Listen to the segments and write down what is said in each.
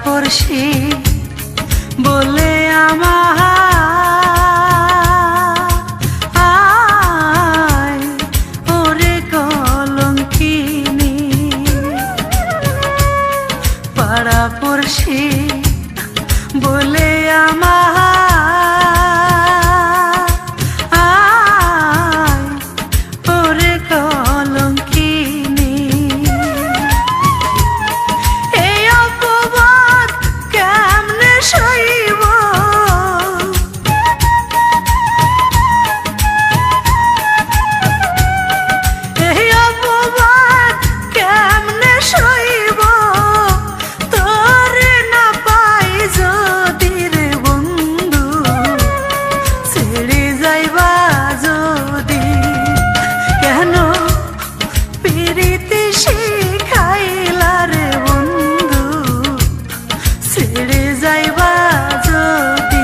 পড়শি বলে আমায় ওরে কলঙ্কিনী, পাড়া পড়শি বলে আমায় ওরে কলঙ্কিনী। এই অপবাদ কেমনে সইব, এই অপবাদ কেমনে সইব, তোরে না পাই যদি রে বন্ধু, ছেড়ে যাইবা যদি। কেন প্রীতি শিখাইলা রে বন্ধু, ছেড়ে যাইবা যদি।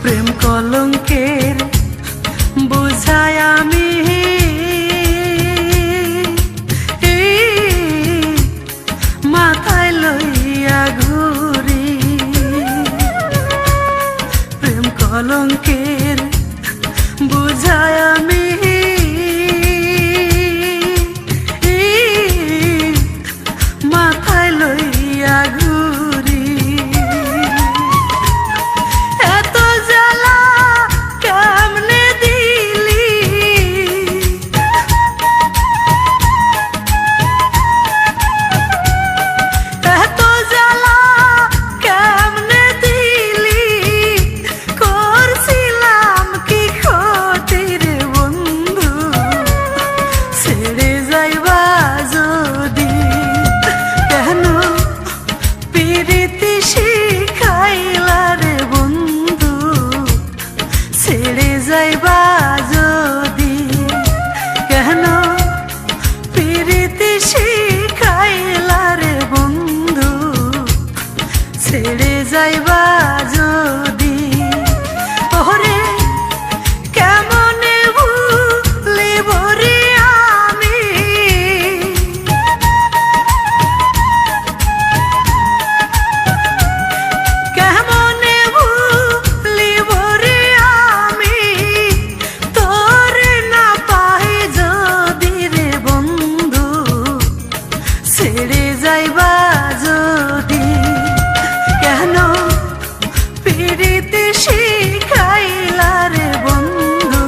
প্রেম কলঙ্কের বুঝায় আমি মাথায় লইয়া ঘুরি, প্রেম কলঙ্কের বুঝায় আমি মাথায় লইয়া ঘুরি। এত জ্বালা কেমনে দিলি, এত জ্বালা কেমনে দিলি, করছিলাম কি ক্ষতি রে বন্ধু, ছেড়ে যাইবা যদি। কেন প্রীতি শিখাইলা রে বন্ধু, ছেড়ে যাইবা যদি। কেন প্রীতি শিখাইলা রে বন্ধু, ছেড়ে যাইবা যদি। ওরে কেমনে ভুলিব রে আমি, কেমনে ভুলিব রে আমি, তোরে না পাই যদি রে বন্ধু, ছেড়ে যাইবা যদি। কেন প্রীতি শিখাইলা রে বন্ধু,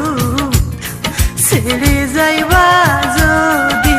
ছেড়ে যাইবা যদি।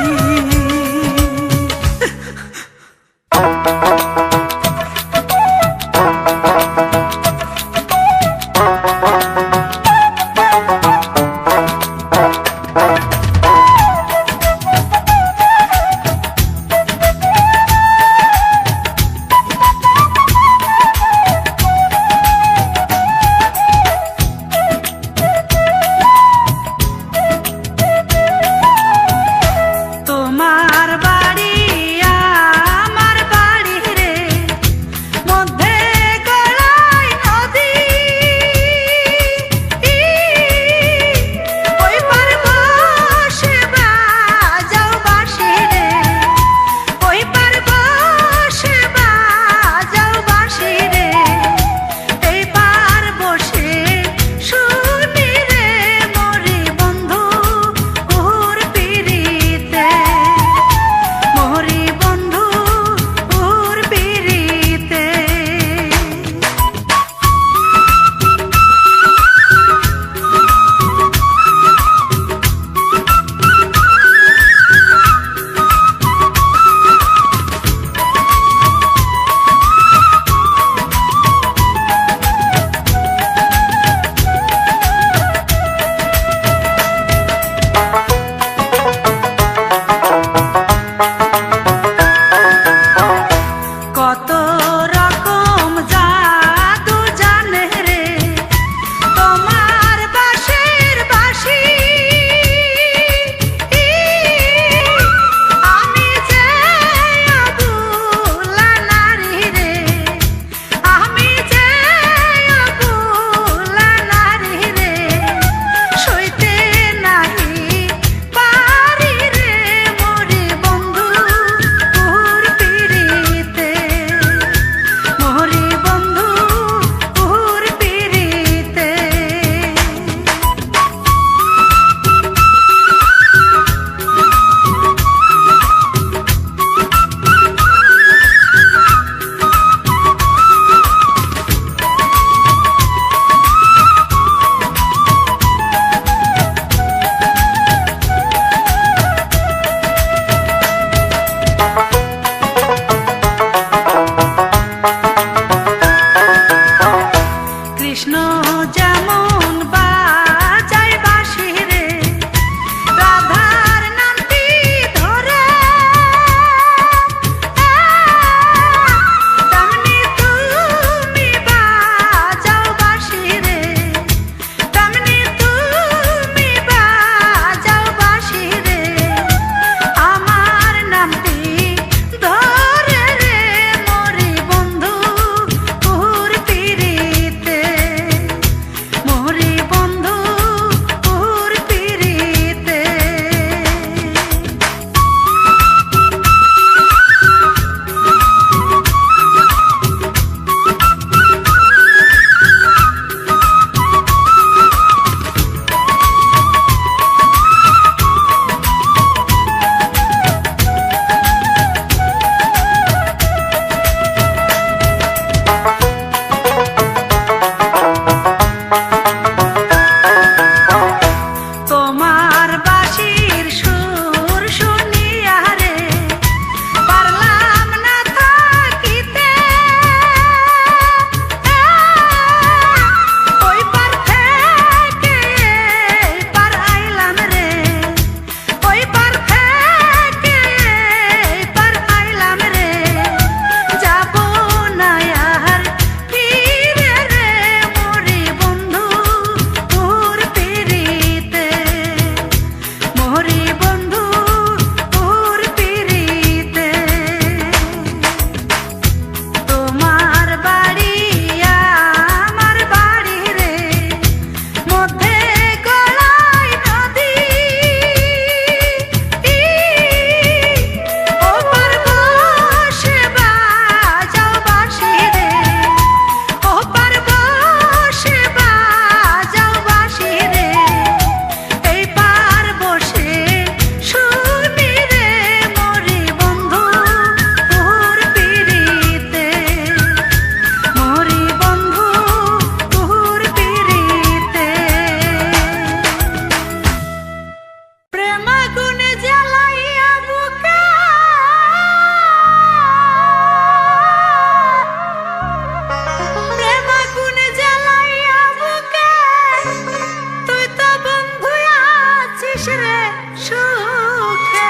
সুখে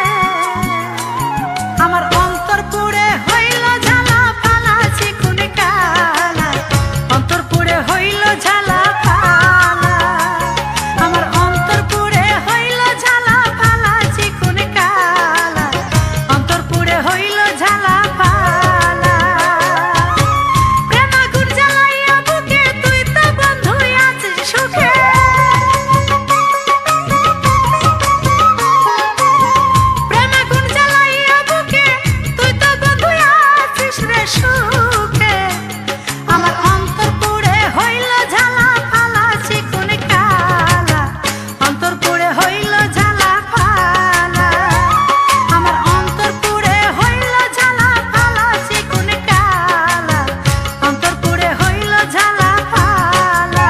আমার অন্তর পুড়ে হইল ঝালা ফালা চিকুন কালা অন্তর পুড়ে হইল ঝালা ফালা আমার অন্তর পুড়ে হইল ঝালা ফালা চিকুন কালা অন্তর পুড়ে হইল ঝালা ফালা প্রেম আগুন জ্বালাইয়া বুকে তুই তো বন্ধু আছিস সুখে প্রেম আগুন জ্বালাইয়া বুকে তুই তো বন্ধু আছিস রে সুখে আমার অন্তর পুড়ে হইল ঝালা ফালা চিকুন কালা অন্তর পুড়ে হইল ঝালা ফালা আমার অন্তর পুড়ে হইল ঝালা ফালা চিকুন কালা অন্তর পুড়ে হইল ঝালা ফালা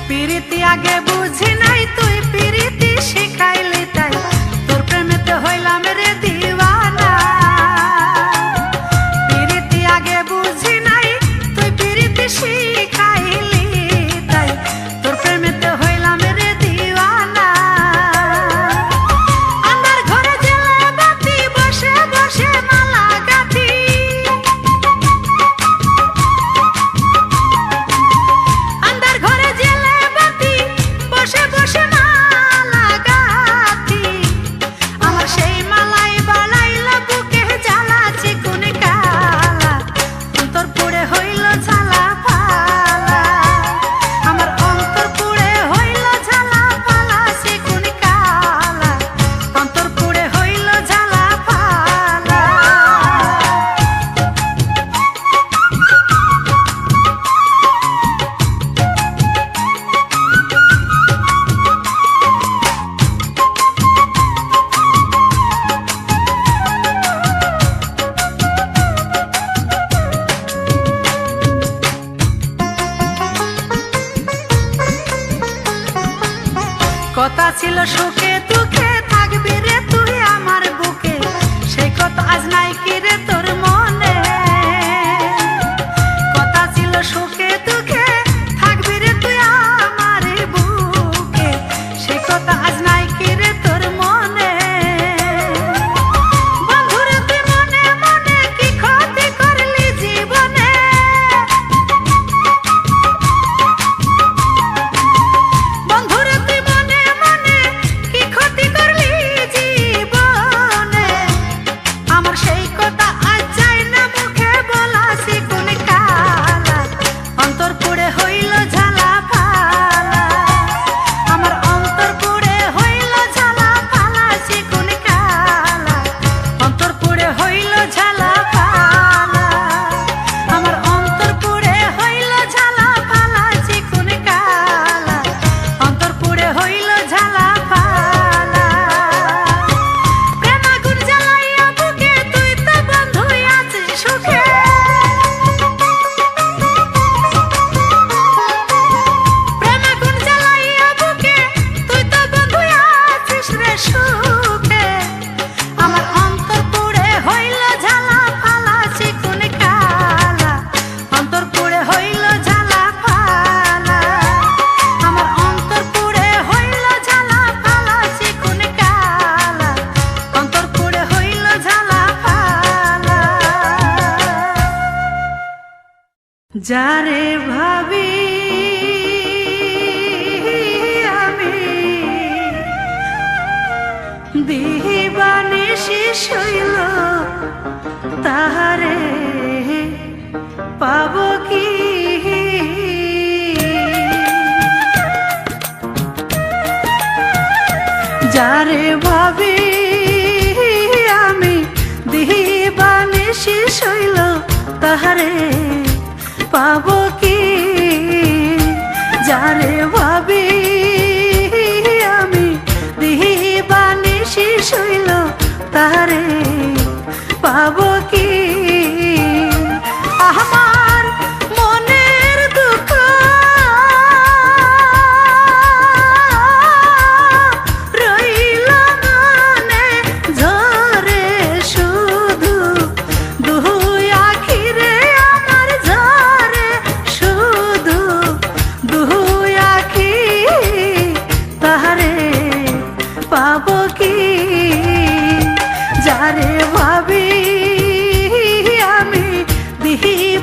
পিরিতি আগে বুঝি নাই তুই পিরিতি শিখাইলি তাই তোর প্রেমেতে হইলাম রে দিওয়ানা পিরিতি আগে বুঝি নাই তুই পিরিতি শিখাইলি তাই তোর প্রেমেতে হইলাম রে দিওয়ানা আন্ধার ঘরে জেলে বাতি বসে বসে মালা গাঁথি আন্ধার ঘরে জেলে বাতি বসে বসে মালা গাঁথি আমার সেই মালাই বাড়াইলা বুকে জ্বালা চিকুন কালা অন্তর পুড়ে হইল ঝালা ফালা আমার অন্তর পুড়ে হইল ঝালা ফালা চিকুন কালা অন্তর পুড়ে হইল ঝালা ফালা কথা ছিল সুখে দুঃখে থাকবি রে তুই আমার বুকে সেই কথা আজ নাই কি রে তোর মনে কথা ছিল সুখে দুঃখে থাকবি রে তুই আমার বুকে সেই কথা আজ নাই কি রে তোর মনে বন্ধুরে তুই মনে মনে কি ক্ষতি করলি জীবনে বন্ধুরে তুই মনে মনে কি ক্ষতি করলি জীবনে আমার সেই কথা আজ যায় না মুখে বলা চিকুন কালা অন্তর পুড়ে হইল ঝালা ফালা আমার অন্তর পুড়ে হইল ঝালা ফালা চিকুন কালা অন্তর পুড়ে হইল ঝালা ফালা আমার অন্তর পুড়ে হইল ঝালা ফালা চিকুন কালা অন্তর পুড়ে হইল ঝালা ফালা প্রেম আগুন জ্বালাইয়া বুকে তুই তো বন্ধু আছিস সুখে প্রেম আগুন জ্বালাইয়া বুকে তুই তো বন্ধু আছিস রে সুখে আমার অন্তর পুড়ে হইল ঝালা ফালা চিকুন কালা অন্তর পুড়ে হইল ঝালা ফালা আমার অন্তর পুড়ে হইল ঝালা ফালা চিকুন কালা অন্তর পুড়ে হইল ঝালা ফালা যারে ভাবি আমি দিবানিশি শৈল তাহারে পাব কি যারে ভাবি আমি দিবানিশি শৈল তাহারে পাব কি যারে ভাবি আমি দিবানিশি শৈল তাহারে পাব কি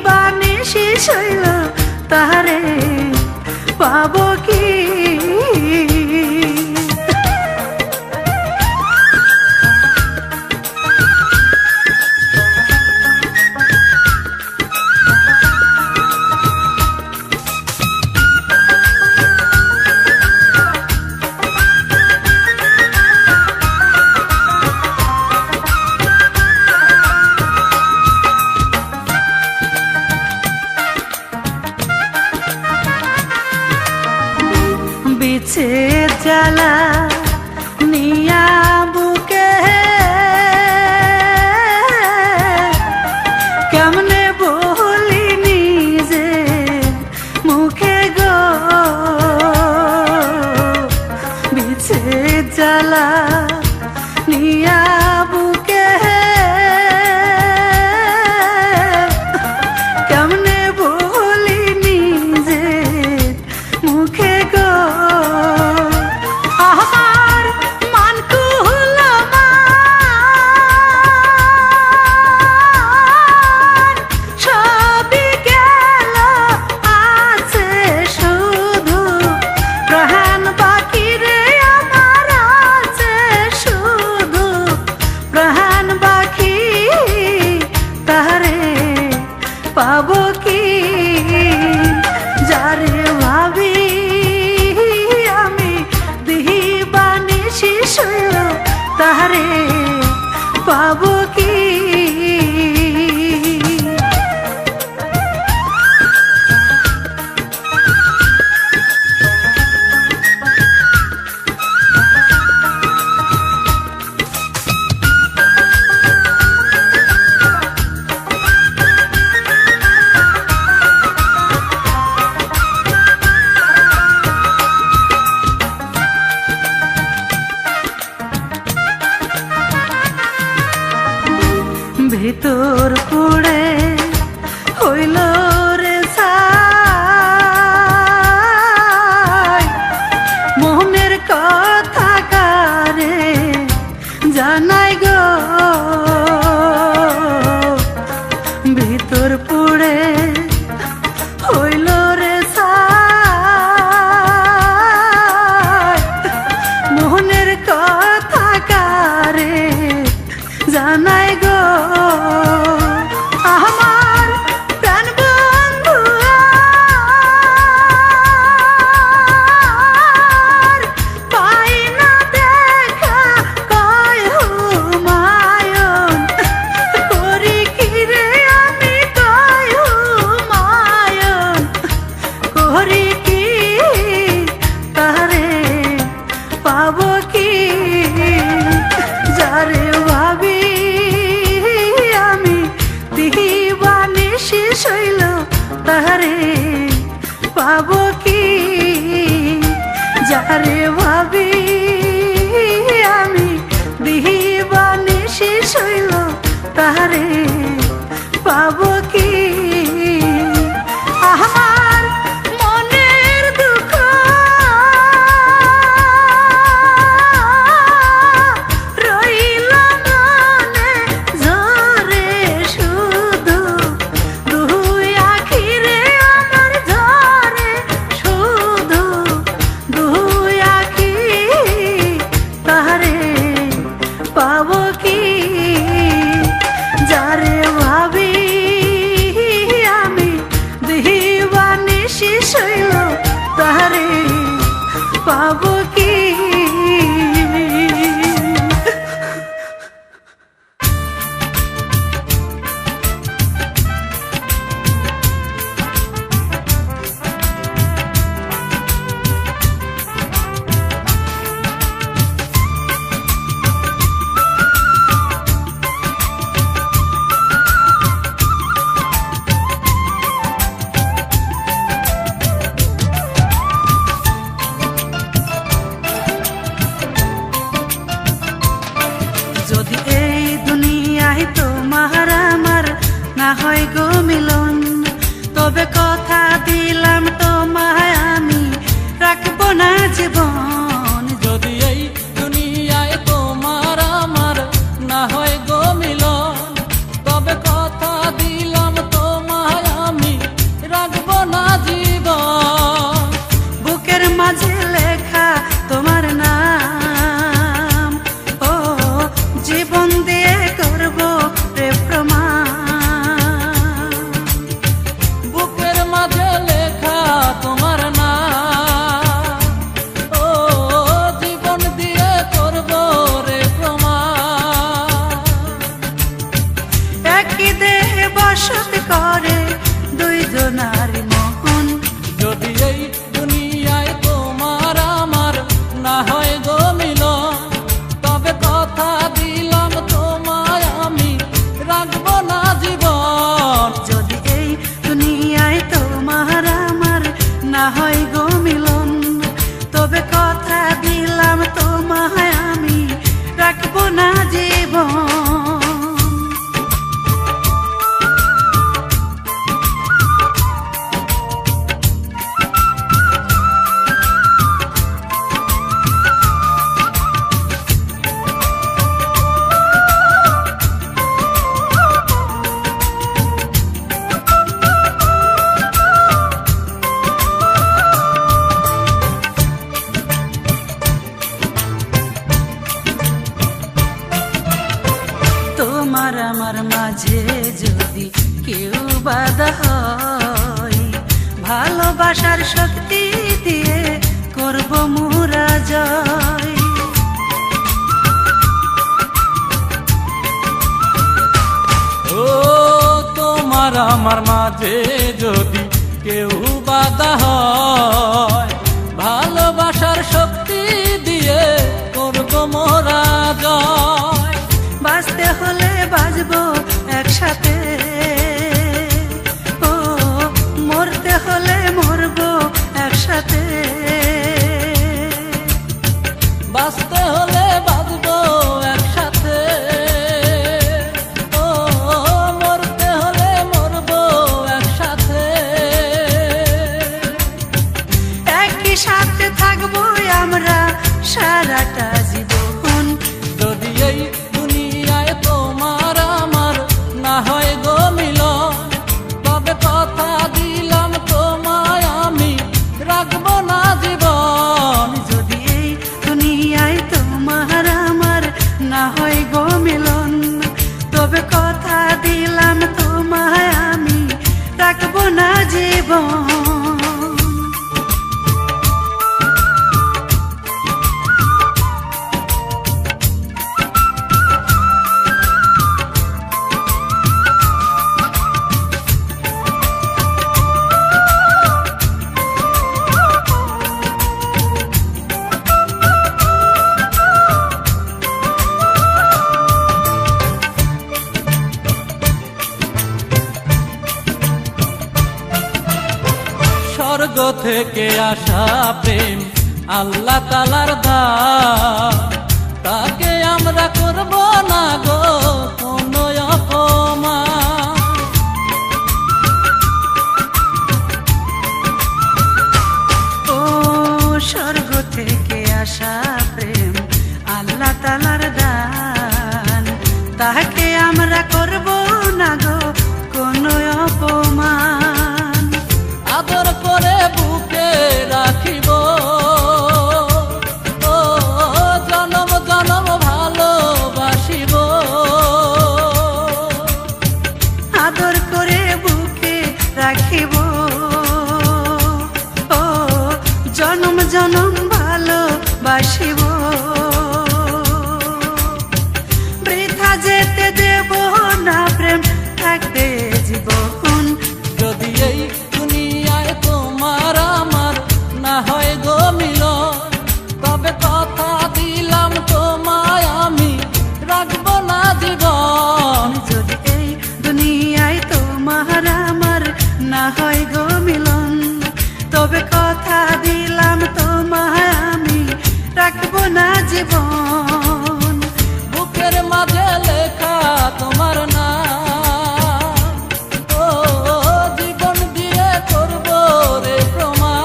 বানিশি শৈল তাহারে পাবো কি বিচ্ছেদ জ্বালা নিয়া বুকে কেমনে বলি নিজে মুখে গো বিচ্ছেদ জ্বালা নিয়া বুকে কেমনে বলি নিজে মুখে গো পাবো কি যারে ভাবি আমি দিহি বানিশি শৈল তাহারে পাবো কি ভিতর পুড়ে হইল রে ছাই মনের কথা কারে জানাই গো ভিতর পুড়ে হইল রে ছাই মনের কথা কারে জানাই গো আমার প্রাণ বন্ধু পাই না দেখা কয় হুমায়ুন করি কি রে আমি কয় হুমায়ুন করি কি তারে পাবো কি যারে ভাবি আমি দিহি বানিশি শৈল তাহারে পাবো কি যারে ভাবি আমি দিহি বানিশি শৈল তাহারে পাবো কি আমার মনের দুঃখ রইল মনে ঝরে শুধু দুই আখিরে দুইজনার মন। যদি এই দুনিয়ায় তোমার আমার না হয় গো মিলন, তবে কথা দিলাম তোমায় আমি রাখবো না জীবন। যদি এই দুনিয়ায় তোমার আমার না হয় গো মিলন, তবে কথা দিলাম তোমায় আমি রাখবো না জীবন। তোমার আমার মাঝে যদি কেউ বাধা হয়, ভালোবাসার শক্তি দিয়ে করব মোরা জয়। ও তোমার আমার মাঝে যদি কেউ বাধা হয়, ভালোবাসার শক্তি দিয়ে করবো মোরা জয়। বাঁচতে হলে বাঁচবো একসাথে, ও মরতে হলে মরবো একসাথে। বাঁচতে হলে বাঁচবো একসাথে, ও মরতে হলে মরবো একসাথে। একই সাথে থাকবো আমরা সারাটা জীবন। যদি এই দুনিয়ায় তোমার আমার না হয় গো মিলন, তবে কথা দিলাম তোমায় আমি রাখবো না জীবন। যদি এই দুনিয়ায় তোমার আমার না হয় গো মিলন, তবে কথা দিলাম তোমায় আমি রাখবো না জীবন। স্বর্গ থেকে আসা প্রেম আল্লাহ তাআলার দান, তাকে আমরা করব না গো কোনো অপমান। ও স্বর্গ থেকে আসা প্রেম আল্লাহ তাআলার দান, তাহাকে আমরা করব না গো কোনো অপমান। আদর করে বুকে রাখিব, ও জনম জনম ভালোবাসিব। আদর করে বুকে রাখিব, ও জনম জনম ভালোবাসিব। বৃথা যেতে দেব না প্রেম থাকতে জীবন। যদি এই দুনিয়ায় তোমার আমার না হয় গো মিলন, তবে কথা দিলাম তোমায় আমি রাখবো না জীবন। যদি এই দুনিয়ায় তোমার আমার না হয় গো মিলন, তবে কথা দিলাম তোমায় আমি রাখবো না জীবন। বুকের মাঝে লেখা তোমার নাম, ও জীবন দিয়ে করবো রে প্রমাণ।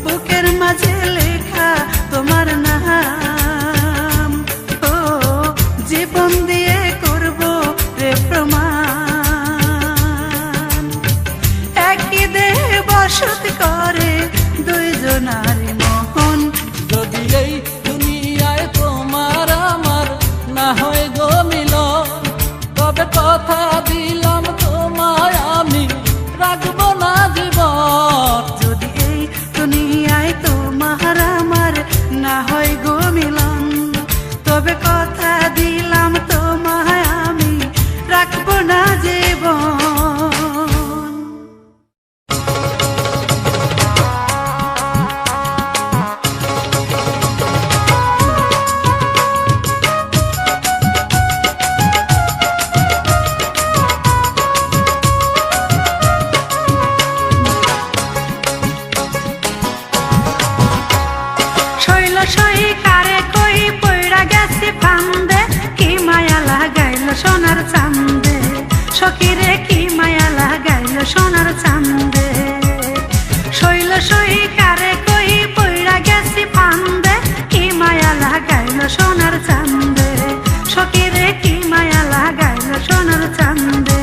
বুকের মাঝে লেখা তোমার নাম, ও জীবন দিয়ে করব রে প্রমাণ। একই দেহে বসত করে দুইজনার মন। যদি সখীরে কি মায়া লাগাইল সোনার চান্দে শৈল সই কারে কই পইড়া গেছি ফান্দে কি মায়া লাগাইল সোনার চান্দে সখীরে কি মায়া লাগাইল সোনার চান্দে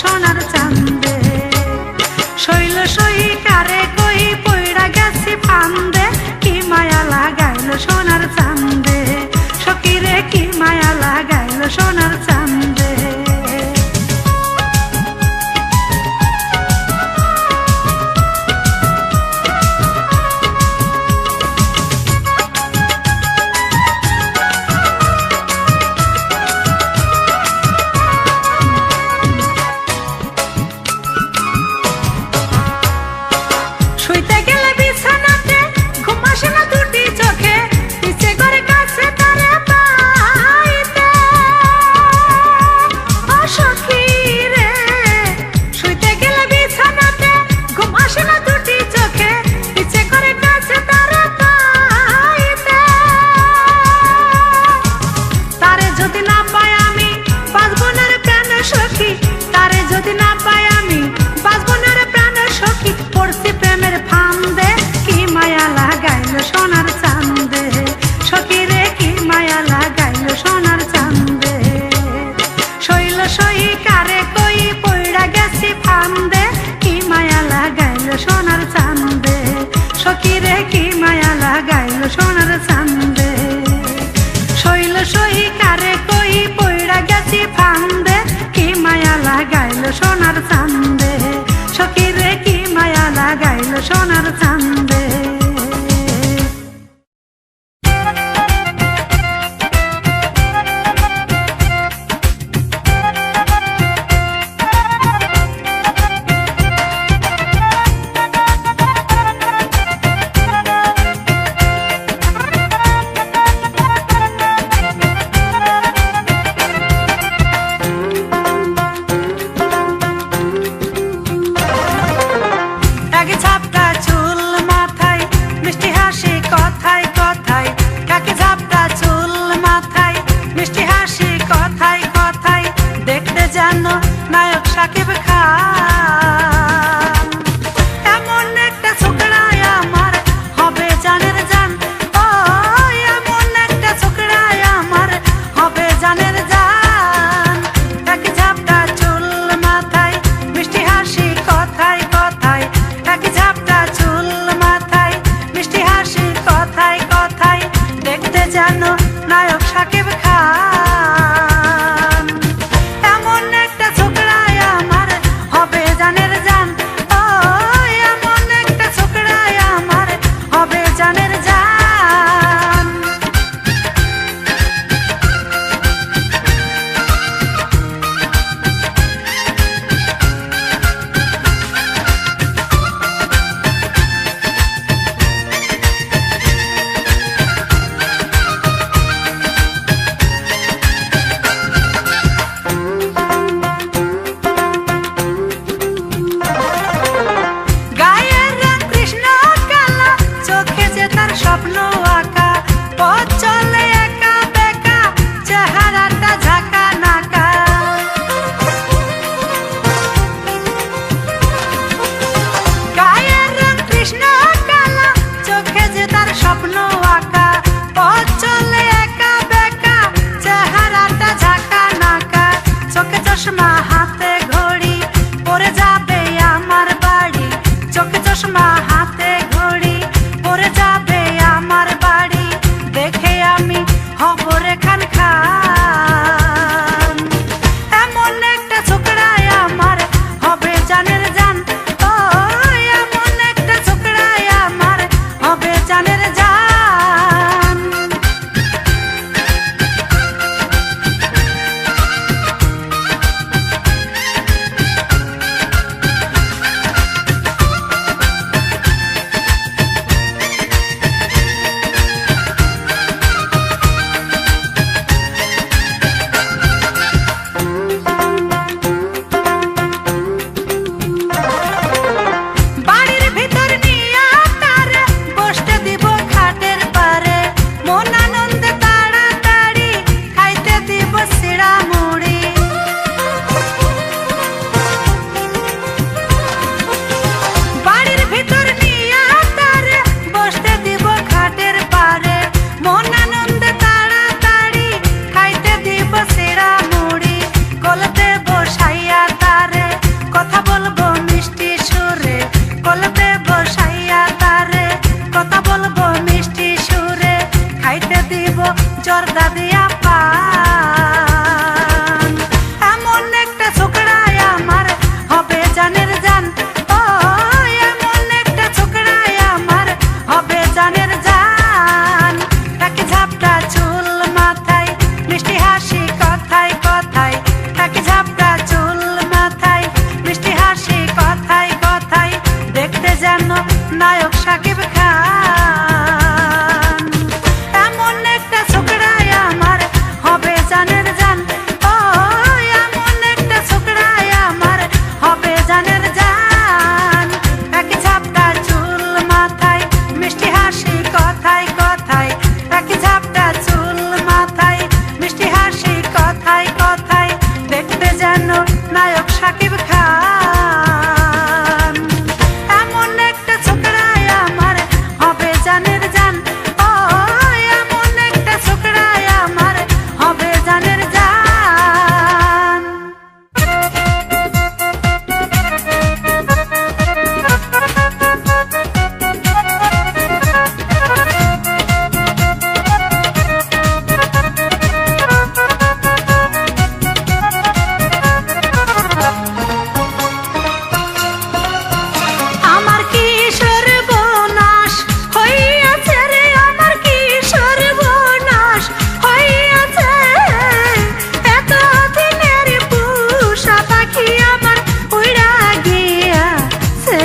সোনার চান্দে শৈল সই কারে কই পইড়া গেছি ফান্দে কি মায়া লাগাইল সোনার চান্দে সখীরে কি মায়া লাগাইল সোনার চান্দে সোনার চান্দে সখীরে কি মায়া লাগাইল সোনার চান্দে শৈল সই কারে কই পইড়া গেছি ফান্দে কি মায়া লাগাইল সোনার চান্দে সখীরে কি মায়া লাগাইল সোনার চান্দে শৈল সই কারে কই পইড়া গেছি ফান্দে কি মায়া লাগাইল সোনার চান্দে সখীরে কি মায়া লাগাইল সোনার চান্দে ছাপটা চুল নায়ক সাকিব খান। এমন একটা ছোকরাই আমার হবে জানের জান, ও এমন একটা ছোকরাই আমার হবে জানের জান। এক ঝাপটা চুল মাথায়, মিষ্টি হাসি কথায় কথায়, এক ঝাপটা চুল মাথায়, মিষ্টি হাসি কথায় কথায়, দেখতে যেন নায়ক সাকিব খান। এমন একটা ছোকরাই আমার হবে জানের জান, ও এমন একটা ছোকরাই আমার হবে জানের জান। আমার কি সর্বনাশ হইয়াছে রে, আমার কি সর্বনাশ হইয়াছে, এত দিনের পোষা পাখি আমার উড়া গিয়াছে।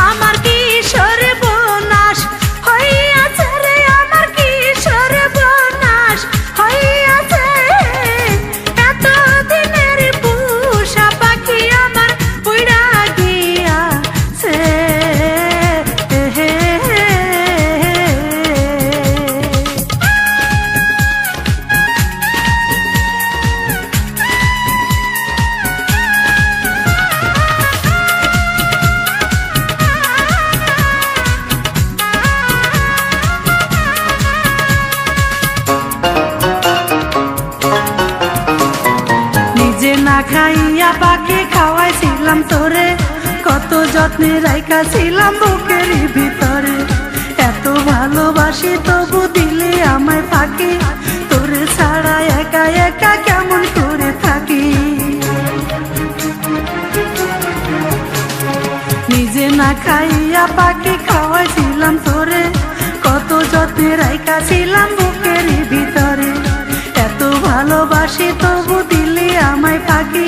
আমার কি সর্বনাশ হইয়াছে রে, আমার কি সর্বনাশ হইয়াছে, এত দিনের পোষা পাখি আমার উড়া গিয়াছে। নিজে না খাইয়া পাখি খাওয়াইছিলাম তোরে, কত যত্নে রাইখাছিলাম বুকের ভিতরে। এত ভালোবাসি তবু দিলে আমায় ফাঁকি, তোরে ছাড়া একা একা কেমন করে থাকি। নিজে না খাইয়া পাখি খাওয়াইছিলাম তোরে, কত যত্নে রাইখাছিলাম বুকের ভিতরে। এত ভালোবাসি তবু দিলে আমায় ফাঁকি,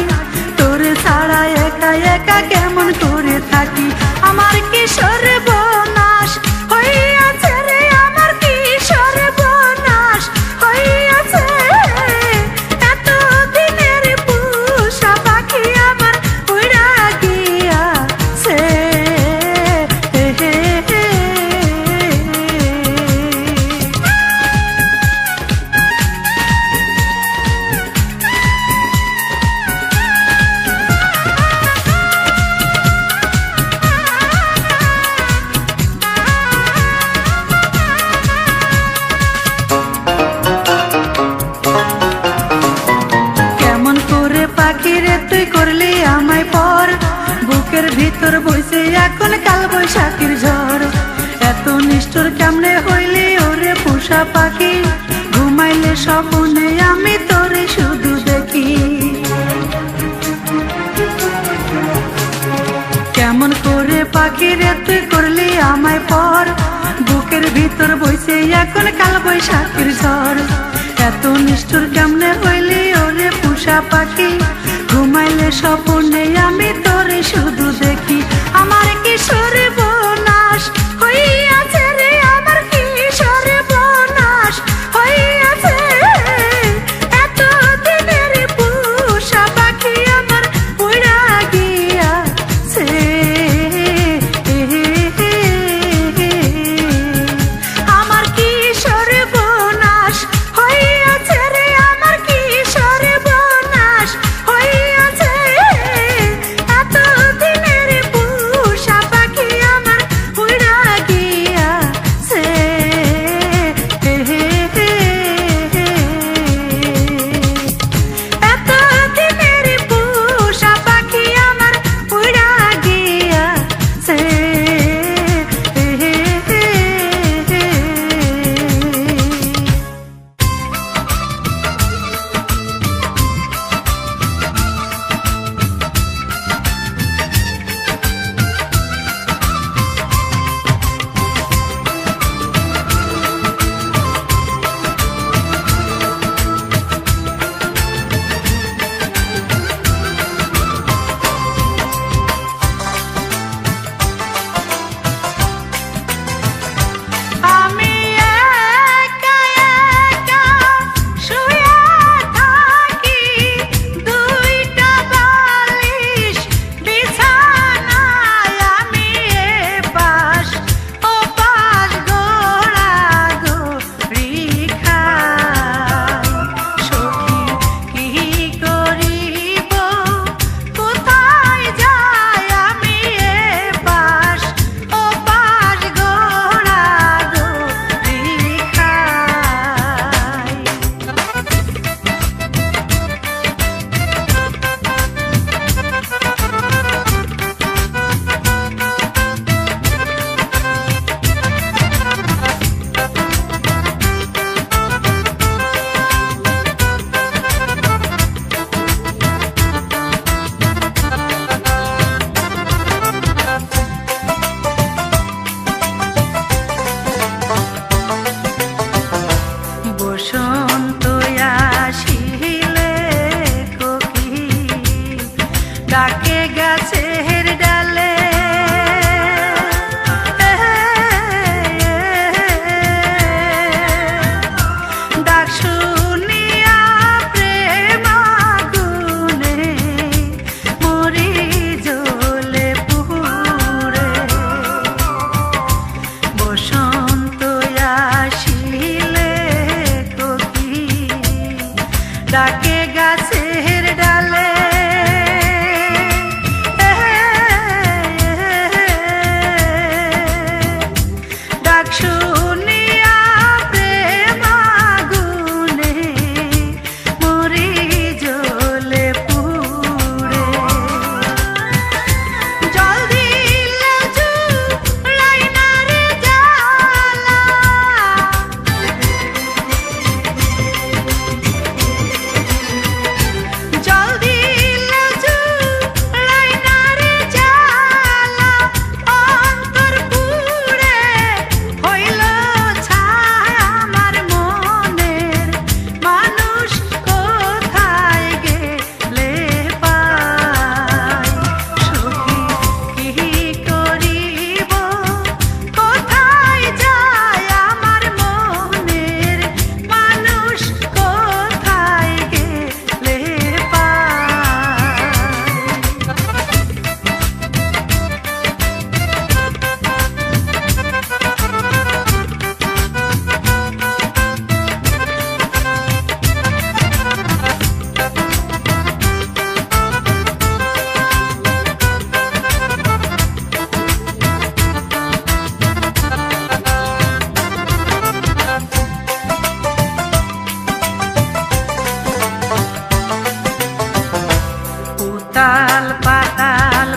তোরে ছাড়া একা একা কেমন করে থাকি। আমার কি সর্বনাশ হইয়াছে রে, আমার কি সর্বনাশ হইয়াছে, এত দিনের পোষা পাখি আমার উড়া গিয়াছে। কেমন করে পাখি রে তুই করলি আমায় পর, বুকের ভিতর বইছে এখন কাল বৈশাখীর ঝড়। এত নিষ্ঠুর কেমনে হইলি ওরে পোষা পাখি, ঘুমাইলে স্বপ্নে আমি তোরে শুধু দেখি। কেমন করে পাখি রে তুই করলি আমায় পর, বুকের ভিতর বইছে এখন কাল বৈশাখীর ঝড়। এত নিষ্ঠুর কেমনে হইলি ওরে পোষা পাখি, ঘুমাইলে স্বপ্নে আমি তোরে শুধু দেখি। আমার কি সর্বনাশ হইয়াছে রে, আমার কি সর্বনাশ হইয়াছে, এত দিনের পোষা পাখি আমার উড়া গিয়াছে। আমার কি সর্বনাশ হইয়াছে রে, আমার কি সর্বনাশ হইয়াছে, ডাকে গাছের ডালে ডাক শুনিয়া প্রেম আগুনে মরি জ্বলে পুড়ে বসন্ত আসিলে কোকিল ডাকে গাছের ডালে ডাক শুনিয়া প্রেম আগুনে মরি জ্বলে পুড়ে জল দিলে জুড়াই না রে জ্বালা জল দিলে জুড়াই না রে জ্বালা অন্তর পুড়ে হইল ছাই আমার মনের মানুষ কোথায় গেলে পাই সখী কি করিব কোথায় যায় আমার মনের মানুষ কোথায় গেলে পাই উতাল পাতাল